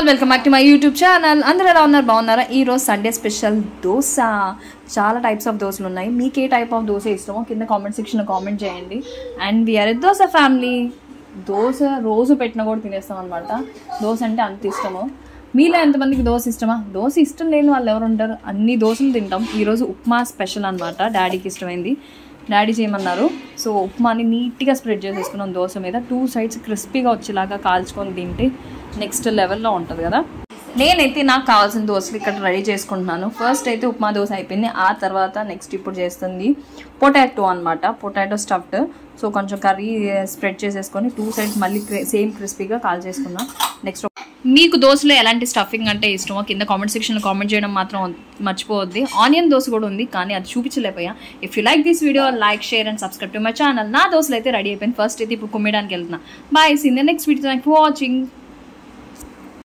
All welcome back to my YouTube channel. అందరూ ఎలా ఉన్నారు? బాగున్నారా? ఈరోజు సండే స్పెషల్ దోశ. చాలా టైప్స్ ఆఫ్ దోశలు ఉన్నాయి. మీకు ఏ టైప్ ఆఫ్ దోశ ఇష్టమో కింద కామెంట్ సెక్షన్లో కామెంట్ చేయండి. And we are dosa family. Dosa రోజు పెట్టినా కూడా తినేస్తాం అనమాట. దోశ అంటే అంత ఇష్టము. మీలో ఎంతమందికి దోశ ఇష్టమా? దోశ ఇష్టం లేని వాళ్ళు ఎవరు ఉంటారు? అన్ని దోశలు తింటాం. ఈరోజు ఉప్మా స్పెషల్ అనమాట. డాడీకి ఇష్టమైంది, డాడీ చేయమన్నారు. సో ఉప్మాని నీట్గా స్ప్రెడ్ చేసేసుకున్నాం దోశ మీద. 2 sides క్రిస్పీగా వచ్చేలాగా కాల్చుకొని తింటే నెక్స్ట్ లెవెల్లో ఉంటుంది కదా. నేనైతే నాకు కావాల్సిన దోశలు ఇక్కడ రెడీ చేసుకుంటున్నాను. ఫస్ట్ అయితే ఉప్మా దోశ అయిపోయింది. ఆ తర్వాత నెక్స్ట్ ఇప్పుడు చేస్తుంది పొటాటో అనమాట. Potato stuffed. సో కొంచెం కర్రీ స్ప్రెడ్ చేసేసుకొని 2 sides మళ్ళీ సేమ్ క్రిస్పీగా కాల్ చేసుకున్నాం. నెక్స్ట్ మీకు దోశలో ఎలాంటి స్టఫింగ్ అంటే ఇష్టమో కింద కామెంట్ సెక్షన్లో కామెంట్ చేయడం మాత్రం మర్చిపోవద్ది. ఆనియన్ దోశ కూడా ఉంది, కానీ అది చూపించలేకపోయా. If you like this video, like, share and subscribe to my channel. నా దోశలు అయితే రెడీ అయిపోయింది. ఫస్ట్ అయితే ఇప్పుడు కుమ్మేయడానికి వెళ్తున్నా. Bye, see in the next video. Thanks for watching.